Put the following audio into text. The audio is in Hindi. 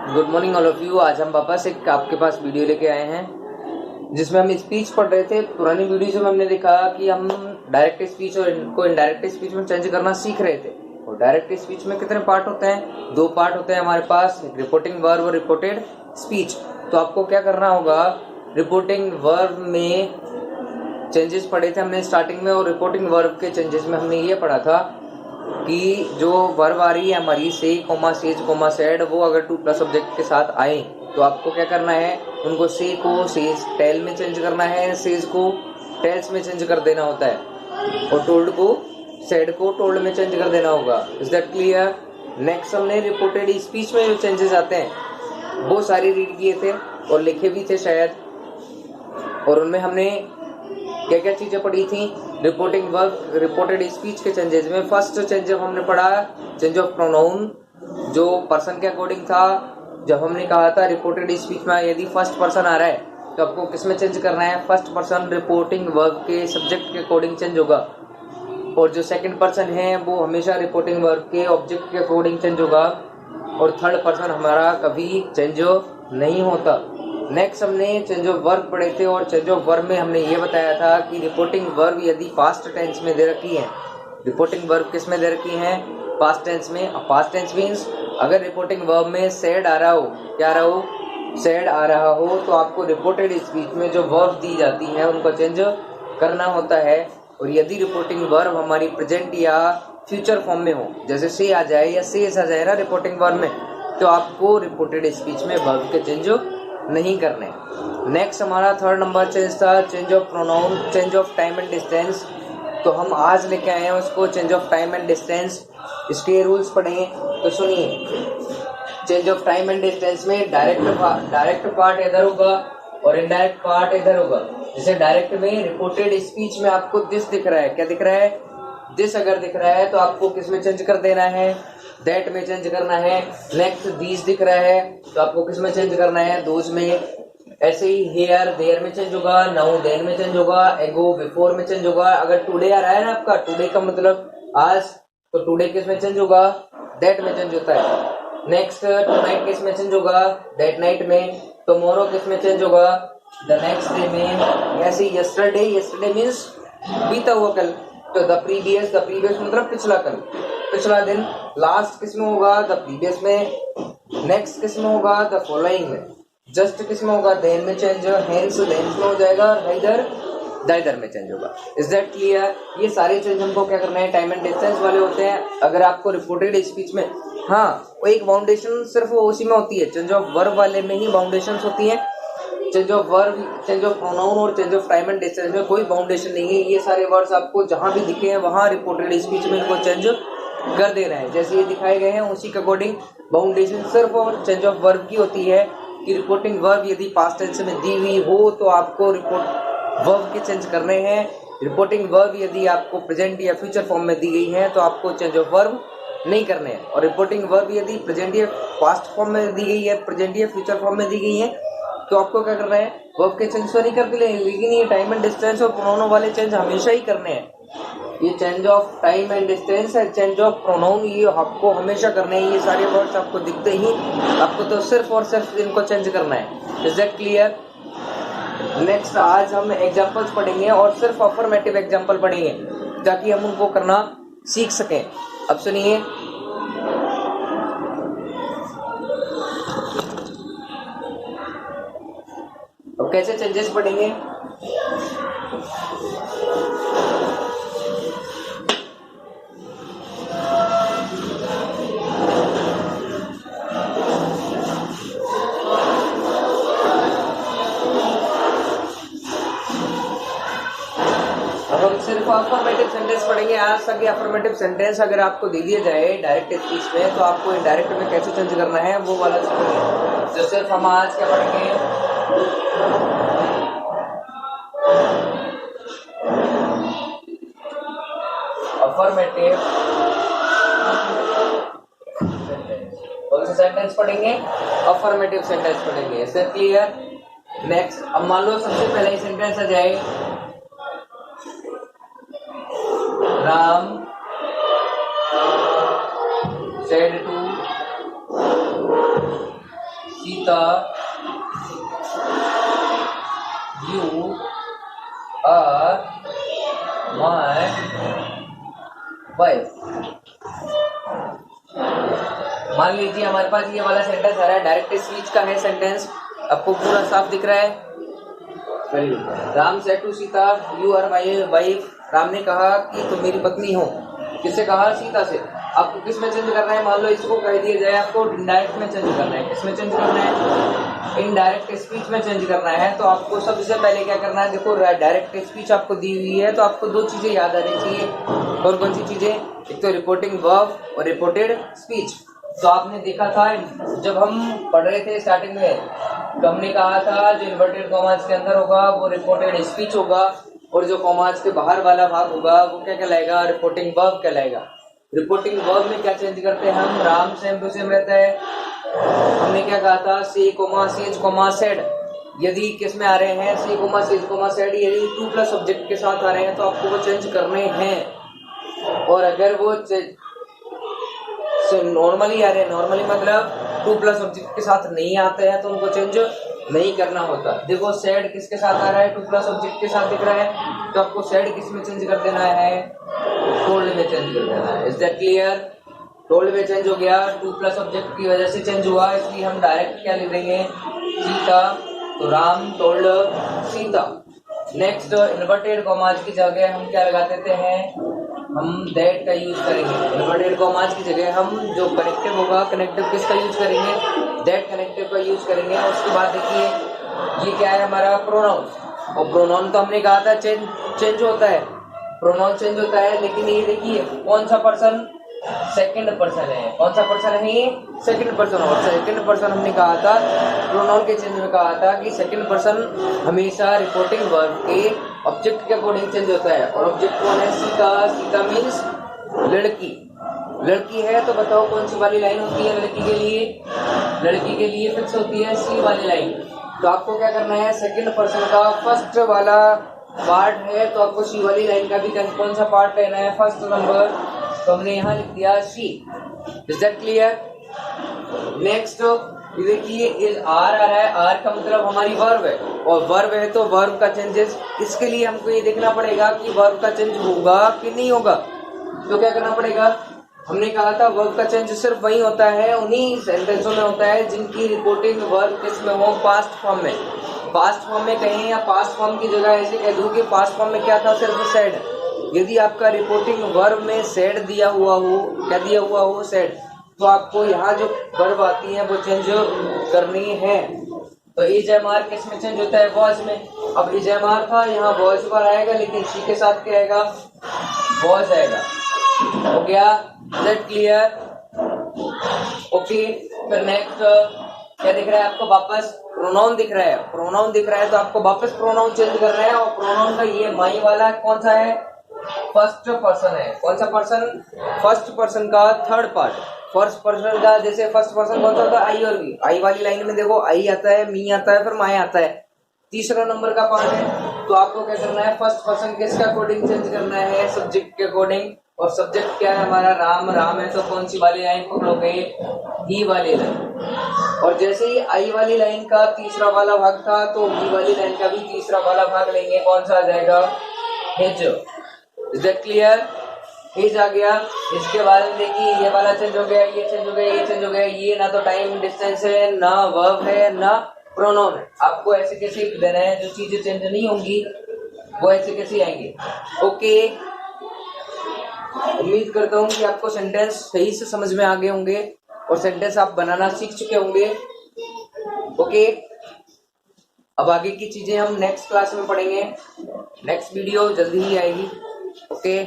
Good morning all of you. आज हम वापस एक आपके पास वीडियो लेके आए हैं जिसमें हम स्पीच पढ़ रहे थे। पुरानी वीडियो में हमने देखा कि हम डायरेक्ट स्पीच और इनको इनडायरेक्ट स्पीच में चेंज करना सीख रहे थे। और डायरेक्ट स्पीच में कितने पार्ट होते हैं? 2 पार्ट होते हैं हमारे पास, रिपोर्टिंग वर्ब और रिपोर्टेड स्पीच। तो आपको क्या करना होगा, रिपोर्टिंग वर्ब में चेंजेस पढ़े थे हमने स्टार्टिंग में, और रिपोर्टिंग वर्ब के चेंजेस में हमने ये पढ़ा था कि जो वर्ब आ रही है हमारी से, कोमा, सेज, कोमा, सेड, वो अगर टू प्लस ऑब्जेक्ट के साथ आए तो आपको क्या करना है, उनको से को सेज टेल में चेंज करना है, सेज को टेल्स में चेंज कर देना होता है, और टोल्ड को सेड को टोल्ड में चेंज कर देना होगा। Is that clear? नेक्स्ट हमने रिपोर्टेड स्पीच में जो चेंजेस आते हैं वो सारे रीड किए थे और लिखे भी थे शायद, और उनमें हमने क्या क्या चीजें पढ़ी थी। रिपोर्टिंग वर्ब रिपोर्टेड स्पीच के चेंजेस में फर्स्ट चेंज जब हमने पढ़ा, चेंज ऑफ प्रोनाउन, जो पर्सन के अकॉर्डिंग था। जब हमने कहा था रिपोर्टेड स्पीच में यदि फर्स्ट पर्सन आ रहा है तो आपको किसमें चेंज करना है? फर्स्ट पर्सन रिपोर्टिंग वर्ब के सब्जेक्ट के अकॉर्डिंग चेंज होगा, और जो सेकंड पर्सन है वो हमेशा रिपोर्टिंग वर्ब के ऑब्जेक्ट के अकॉर्डिंग चेंज होगा, और थर्ड पर्सन हमारा कभी चेंज नहीं होता। नेक्स्ट हमने चेंज ऑफ वर्ब पढ़े थे, और चेंज ऑफ वर्ब में हमने ये बताया था कि रिपोर्टिंग वर्ब यदि पास्ट टेंस में दे रखी है, रिपोर्टिंग वर्ब किस में दे रखी है? पास्ट टेंस में। पास्ट टेंस मीन्स अगर रिपोर्टिंग वर्ब में सेड आ रहा हो, क्या आ रहा हो? सेड आ रहा हो, तो आपको रिपोर्टेड स्पीच में जो वर्ब दी जाती है उनको चेंज करना होता है। और यदि रिपोर्टिंग वर्ब हमारी प्रेजेंट या फ्यूचर फॉर्म में हो, जैसे से आ जाए या सेज आ जाए ना रिपोर्टिंग वर्ब में, तो आपको रिपोर्टेड स्पीच में वर्ब के चेंज नहीं करने। नेक्स्ट हमारा थर्ड नंबर चेंज था change of pronoun, change of time and distance. तो हम आज लेके आए हैं उसको, change of time and distance. इसके रूल्स पढ़ेंगे तो सुनिए। Change of time and distance में डायरेक्ट पार्ट इधर होगा और इनडायरेक्ट पार्ट इधर होगा। जैसे डायरेक्ट में रिपोर्टेड स्पीच में आपको दिस दिख रहा है, क्या दिख रहा है? दिस अगर दिख रहा है तो आपको किस में चेंज कर देना है? दैट में चेंज करना है। नेक्स्ट दीज दिख रहा है तो आपको किस में चेंज करना है? दोज में। ऐसे ही हेयर देयर में चेंज होगा, नाउ देन में चेंज होगा, एगो बिफोर में चेंज होगा। अगर टुडे आ रहा है ना आपका, टुडे का मतलब आज, तो टुडे किस में चेंज होगा? दैट में चेंज होता है। नेक्स्ट टुनाइट किस में चेंज होगा? दैट नाइट में। टुमारो किस में चेंज होगा? द नेक्स्ट डे में। ऐसे यस्टरडे मीन्स बीता हुआ कल, तो द प्रीवियस मतलब पिछला कल, पिछला दिन। लास्ट किस में होगा? द प्रीवियस में। नेक्स्ट किस में होगा? द फॉलोइंग में। जस्ट किस में होगा? देन में चेंज। हेंस देन में हो जाएगा, इधर में चेंज होगा। Is that clear? ये सारे चेंज हमको क्या करना है? टाइम एंड डिस्टेंस वाले होते हैं। अगर आपको रिपोर्टेड स्पीच में, हाँ, वो एक बाउंडेशन सिर्फ उसी में होती है, चेंज ऑफ वर्ब वाले में ही बाउंडेशन होती है। Change of verb, change of pronoun और change of time and distance में कोई बाउंडेशन नहीं है। ये सारे वर्ड्स आपको जहां भी दिखे हैं वहां रिपोर्टेड स्पीच में इनको चेंज कर देना है। जैसे ये दिखाए गए हैं उसी के अकॉर्डिंग बाउंडेशन सिर्फ और चेंज ऑफ वर्ब की होती है कि रिपोर्टिंग वर्ब यदि पास्ट टेंस में दी हुई हो तो आपको रिपोर्ट वर्ब के चेंज करने हैं। रिपोर्टिंग वर्ब यदि आपको प्रेजेंट या फ्यूचर फॉर्म में दी गई है तो आपको चेंज ऑफ वर्ब नहीं करने हैं। और रिपोर्टिंग वर्ब यदि प्रेजेंट या पास्ट फॉर्म में दी गई है, प्रेजेंट या फ्यूचर फॉर्म में दी गई है, तो आपको क्या करना है? वर्ब के चेंज तो नहीं करते, लेकिन ये टाइम एंड डिस्टेंस और प्रोनाउन वाले चेंज हमेशा ही करने हैं। ये change of time and distance है, चेंज ऑफ प्रोनाउन, ये आपको हमेशा करने हैं। ये सारे वर्ड्स आपको दिखते ही आपको तो सिर्फ और सिर्फ इनको चेंज करना है। Is that clear? नेक्स्ट आज हम एग्जांपल्स पढ़ेंगे और सिर्फ अफर्मेटिव एग्जांपल पढ़ेंगे ताकि हम उनको करना सीख सकें। अब सुनिए, अब कैसे चेंजेस पढ़ेंगे। अब हम सिर्फ अफर्मेटिव सेंटेंस पढ़ेंगे आज तक। अफर्मेटिव सेंटेंस अगर आपको दे दिया जाए डायरेक्ट स्पीच में तो आपको इनडायरेक्ट में कैसे चेंज करना है वो वाला सीखेंगे। तो सिर्फ हम आज क्या पढ़ेंगे? अफर्मेटिव कौन सा सेंटेंस पढ़ेंगे? अफर्मेटिव सेंटेंस पढ़ेंगे। इससे क्लियर? नेक्स्ट, अब मान लो सबसे पहले ही सेंटेंस आ जाए, Ram said to Sita you are my wife. मान लीजिए हमारे पास ये वाला सेंटेंस आ रहा है, डायरेक्ट स्पीच का है सेंटेंस, आपको पूरा साफ दिख रहा है। Ram said to Sita you are my wife. Ram ने कहा कि तुम मेरी पत्नी हो। किससे कहा? सीता से। आपको किस में चेंज करना है? मान लो इसको कह दिया जाए आपको इनडायरेक्ट में चेंज करना है। किस में चेंज करना है? इनडायरेक्ट स्पीच में चेंज करना है। तो आपको सबसे पहले क्या करना है? देखो डायरेक्ट स्पीच आपको दी हुई है तो आपको दो चीजें याद आनी चाहिए। कौन कौन सी चीजें? एक तो रिपोर्टिंग वर्ब और रिपोर्टेड स्पीच। तो आपने देखा था जब हम पढ़ रहे थे स्टार्टिंग में, तो हमने कहा था जो इन्वर्टेड कॉमास के अंदर होगा वो रिपोर्टेड स्पीच होगा और जो कॉमास के बाहर वाला भाग होगा वो क्या कहलाएगा? रिपोर्टिंग वर्ब कहलाएगा। रिपोर्टिंग वर्ब में क्या चेंज करते हैं हम? राम सेम टू सेम रहता है। हमने क्या कहा था? से कोमा सेज कोमा सेड। यदि किस में आ रहे हैं? से कोमा सेज कोमा सेड, यदि टू प्लस सब्जेक्ट के साथ आ रहे हैं तो आपको वो चेंज करने हैं। और अगर वो नॉर्मली आ रहे हैं, नॉर्मली मतलब टू प्लस सब्जेक्ट के साथ नहीं आते हैं तो उनको चेंज नहीं करना होता। देखो सेड किसके साथ आ रहा है? टू प्लस सब्जेक्ट के साथ दिख रहा है, तो आपको सेड किस में चेंज कर देना है? टोल्ड में चेंज कर देना है। Is that clear? टोल्ड में चेंज हो गया, टू प्लस सब्जेक्ट की वजह से चेंज हुआ, इसलिए हम डायरेक्ट क्या लिख देंगे? सीता। तो Ram told Sita. Next inverted commas की जगह हम क्या लगा देते हैं? हम दैट का यूज करेंगे। इन्वर्टेड कॉमास की जगह हम जो कनेक्टिव होगा, कनेक्टिव किसका यूज करेंगे? दैट कनेक्टिव का यूज करेंगे। और उसके बाद देखिए ये क्या है? हमारा प्रोनाउन। और प्रोनाउन तो हमने कहा था चेंज होता है, प्रोनाउन चेंज होता है, लेकिन ये देखिए कौन सा पर्सन? सेकंड पर्सन है। कौन सा पर्सन है ये? Second person. और सेकंड पर्सन हमने कहा था प्रोनाउन के चेंज में कहा था कि सेकंड पर्सन हमेशा रिपोर्टिंग वर्ब के ऑब्जेक्ट के अकॉर्डिंग चेंज होता है। और ऑब्जेक्ट कौन है? सीता। सीता मीन्स लड़की। लड़की है तो बताओ कौन सी वाली लाइन होती है लड़की के लिए? लड़की के लिए फिक्स होती है सी वाली लाइन। तो आपको क्या करना है? सेकंड पर्सन का फर्स्ट वाला पार्ट है तो आपको सी वाली लाइन का भी कौन सा पार्ट लेना है? First number. तो हमने यहाँ लिख दिया C. Is that clear? Next देखिए इज आर आ रहा है। आर का मतलब हमारी वर्ब है, और वर्ब है तो वर्ब का चेंजेस, इसके लिए हमको ये देखना पड़ेगा कि वर्ब का चेंज होगा कि नहीं होगा। तो क्या करना पड़ेगा? हमने कहा था वर्ब का चेंज सिर्फ वही होता है, उन्हीं सेंटेंसों में होता है जिनकी रिपोर्टिंग वर्ब किस में हो? पास्ट फॉर्म में। पास्ट फॉर्म में कहें या पास्ट फॉर्म की जगह ऐसे कह दूं कि पास्ट फॉर्म में क्या था? सिर्फ सेड। यदि आपका रिपोर्टिंग वर्ब में सेड दिया हुआ हो, क्या दिया हुआ हो? सेड, तो आपको यहाँ जो वर्ब आती है वो चेंज करनी है। तो इज एम आर किस में चेंज होता है? वॉज में। अब इज एम आर था, यहाँ वॉज पर आएगा, लेकिन सी के साथ क्या आएगा? वॉज आएगा। हो गया? That clear? ओके। फिर नेक्स्ट क्या दिख रहा है आपको? वापस प्रोनाउन दिख रहा है। प्रोनाउन दिख रहा है तो आपको वापस प्रोनाउन चेंज करना है। और प्रोनाउन का ये माई वाला कौन सा है? फर्स्ट पर्सन है। कौन सा पर्सन? फर्स्ट पर्सन का थर्ड पार्ट। फर्स्ट पर्सन का जैसे फर्स्ट पर्सन कौन सा होता है? आई और वी। आई वाली लाइन में देखो आई आता है, मी आता है, फिर माई आता है, तीसरा नंबर का पार्ट है। तो आपको क्या करना है? फर्स्ट पर्सन किसके अकॉर्डिंग चेंज करना है? सब्जेक्ट के अकॉर्डिंग। और सब्जेक्ट क्या है हमारा? राम। राम है तो कौन सी वाली लाइन पकड़ोगे? ही वाली लाइन। और जैसे ही आई वाली लाइन का तीसरा वाला भाग था तो ही वाली लाइन का भी तीसरा वाला भाग लेंगे। कौन सा आ जाएगा? His. Is that clear? His आ गया। इसके बाद में देखिए ये वाला चेंज हो गया, ये चेंज हो गया, ये चेंज हो गया। ये ना तो टाइम डिस्टेंस है, ना वर्ब है, ना प्रोनाउन है। आपको ऐसे कैसे देना है? जो चीजें चेंज नहीं होंगी वो ऐसे कैसे आएंगे? ओके। उम्मीद करता हूँ कि आपको सेंटेंस सही से समझ में आ गए होंगे और सेंटेंस आप बनाना सीख चुके होंगे। ओके। अब आगे की चीजें हम नेक्स्ट क्लास में पढ़ेंगे। नेक्स्ट वीडियो जल्दी ही आएगी। ओके।